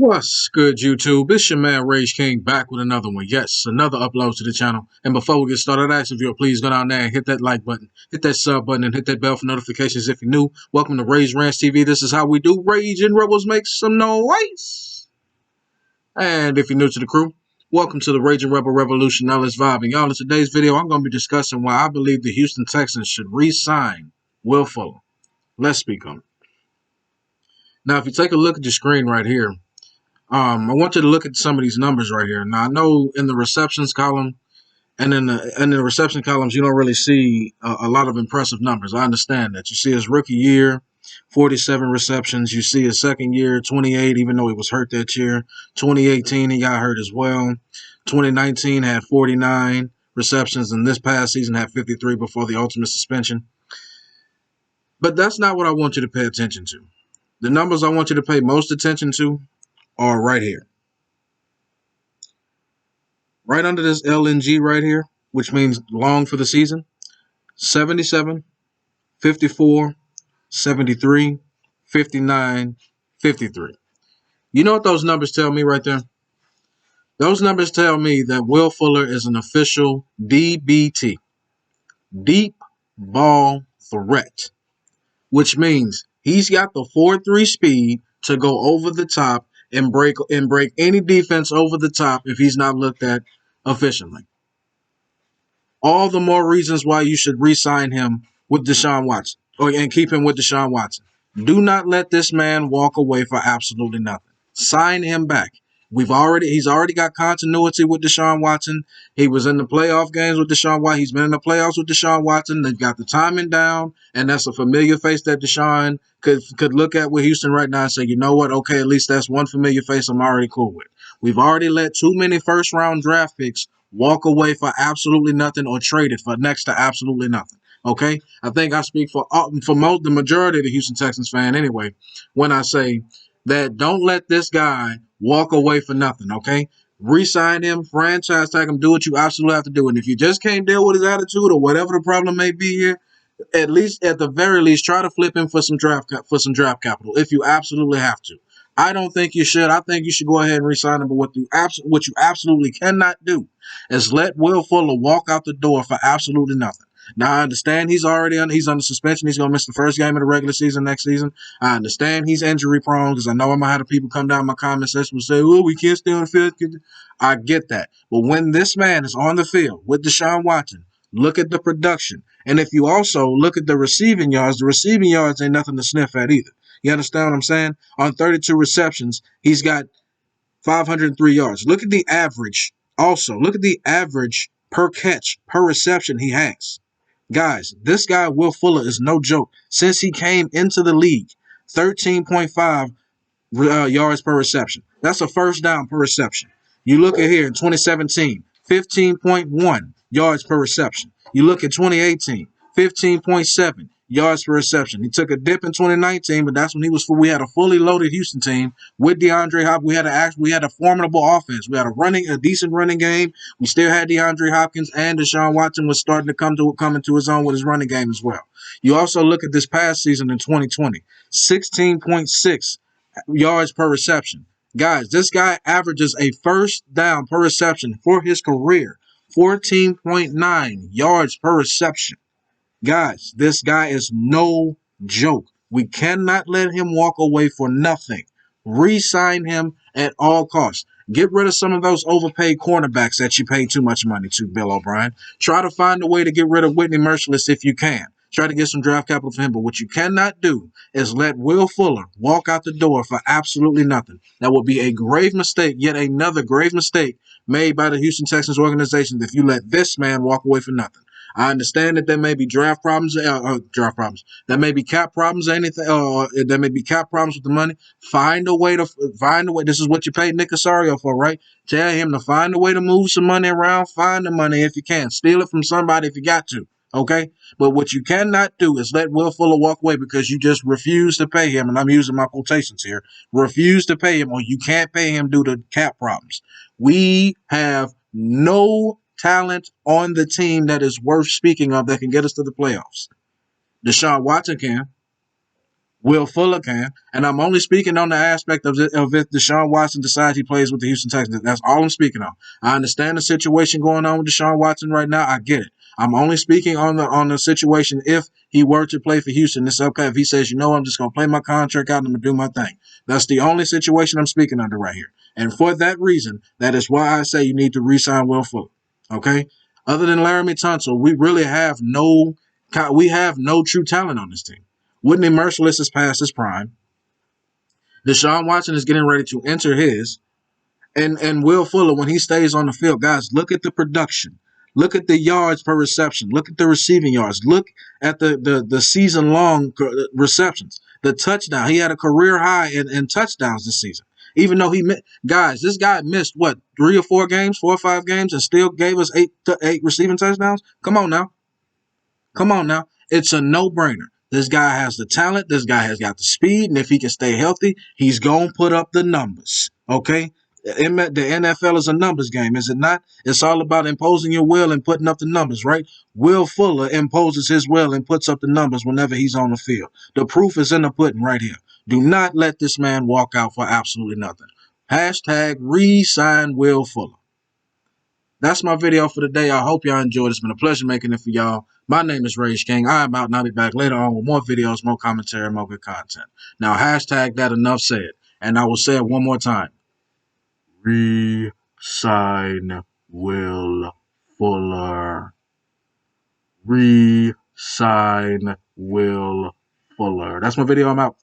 What's good, YouTube? It's your man Rage King back with another one. Yes, another upload to the channel. And before we get started, I ask if you'll please go down there and hit that like button, hit that sub button, and hit that bell for notifications if you're new. Welcome to Rage Rants TV. This is how we do. Rage and Rebels make some noise. And if you're new to the crew, welcome to the Rage and Rebel Revolution. Now let's vibe. And y'all, in today's video, I'm going to be discussing why I believe the Houston Texans should re-sign Will Fuller. Let's speak on it. Now, if you take a look at the screen right here, I want you to look at some of these numbers right here. Now, I know in the receptions column and in the reception columns, you don't really see a lot of impressive numbers. I understand that. You see his rookie year, 47 receptions. You see his second year, 28, even though he was hurt that year. 2018, he got hurt as well. 2019 had 49 receptions, and this past season had 53 before the ultimate suspension. But that's not what I want you to pay attention to. The numbers I want you to pay most attention to are right here. Right under this LNG right here, which means long for the season, 77, 54, 73, 59, 53. You know what those numbers tell me right there? Those numbers tell me that Will Fuller is an official DBT, deep ball threat, which means he's got the 4.3 speed to go over the top and break any defense over the top if he's not looked at efficiently. All the more reasons why you should re-sign him with Deshaun Watson and keep him with Deshaun Watson. Do not let this man walk away for absolutely nothing. Sign him back. He's already got continuity with Deshaun Watson. He was in the playoff games with Deshaun Watson. He's been in the playoffs with Deshaun Watson. They've got the timing down, and that's a familiar face that Deshaun could look at with Houston right now and say, you know what? Okay, at least that's one familiar face I'm already cool with. We've already let too many first-round draft picks walk away for absolutely nothing or trade it for next to absolutely nothing. Okay, I think I speak for the majority of the Houston Texans fan anyway when I say that don't let this guy walk away for nothing. Okay, re-sign him, franchise tag him, do what you absolutely have to do. And if you just can't deal with his attitude or whatever the problem may be here, at the very least, try to flip him for some draft capital if you absolutely have to. I don't think you should. I think you should go ahead and re-sign him. But what you absolutely cannot do is let Will Fuller walk out the door for absolutely nothing. Now, I understand he's under suspension. He's going to miss the first game of the regular season next season. I understand he's injury prone because I know I'm going to have people come down my comment section and say, oh, we can't stay on the field. I get that. But when this man is on the field with Deshaun Watson, look at the production. And if you also look at the receiving yards ain't nothing to sniff at either. You understand what I'm saying? On 32 receptions, he's got 503 yards. Look at the average. Also, look at the average per catch, per reception he has. Guys, this guy, Will Fuller, is no joke. Since he came into the league, 13.5 yards per reception. That's a first down per reception. You look at here in 2017, 15.1 yards per reception. You look at 2018, 15.7 yards per reception. He took a dip in 2019, but that's when we had a fully loaded Houston team with DeAndre Hopkins. We had a formidable offense. We had a decent running game. We still had DeAndre Hopkins, and Deshaun Watson was starting to come into his own with his running game as well. You also look at this past season in 2020, 16.6 yards per reception. Guys, this guy averages a first down per reception for his career, 14.9 yards per reception. Guys, this guy is no joke. We cannot let him walk away for nothing. Re-sign him at all costs. Get rid of some of those overpaid cornerbacks that you pay too much money to, Bill O'Brien. Try to find a way to get rid of Whitney Merciless if you can. Try to get some draft capital for him. But what you cannot do is let Will Fuller walk out the door for absolutely nothing. That would be a grave mistake, yet another grave mistake made by the Houston Texans organization if you let this man walk away for nothing. I understand that there may be draft problems. There may be cap problems or anything. There may be cap problems with the money. Find a way. This is what you paid Nick Casario for, right? Tell him to find a way to move some money around. Find the money if you can. Steal it from somebody if you got to. Okay? But what you cannot do is let Will Fuller walk away because you just refuse to pay him, and I'm using my quotations here, refuse to pay him, or you can't pay him due to cap problems. We have no talent on the team that is worth speaking of that can get us to the playoffs. Deshaun Watson can. Will Fuller can. And I'm only speaking on the aspect of if Deshaun Watson decides he plays with the Houston Texans. That's all I'm speaking on. I understand the situation going on with Deshaun Watson right now. I get it. I'm only speaking on the situation if he were to play for Houston. It's okay if he says, I'm just going to play my contract out and I'm going to do my thing. That's the only situation I'm speaking under right here. And for that reason, that is why I say you need to re-sign Will Fuller. Okay? Other than Laramie Tunsil, we really have no true talent on this team. Whitney Merciless is past his prime. Deshaun Watson is getting ready to enter his. And Will Fuller, when he stays on the field, guys, look at the production. Look at the yards per reception. Look at the receiving yards. Look at the season-long receptions. The touchdown. He had a career high in touchdowns this season. Even though this guy missed, 3 or 4 games, 4 or 5 games, and still gave us 8 receiving touchdowns? Come on now. It's a no-brainer. This guy has the talent. This guy has got the speed. And if he can stay healthy, he's going to put up the numbers. Okay? The NFL is a numbers game, is it not? It's all about imposing your will and putting up the numbers, right? Will Fuller imposes his will and puts up the numbers whenever he's on the field. The proof is in the pudding right here. Do not let this man walk out for absolutely nothing. Hashtag re-sign Will Fuller. That's my video for today. I hope y'all enjoyed. It's been a pleasure making it for y'all. My name is Rage King. I am out, and I'll be back later on with more videos, more commentary, more good content. Now, hashtag that enough said. And I will say it one more time. Re-sign Will Fuller. Re-sign Will Fuller. That's my video. I'm out.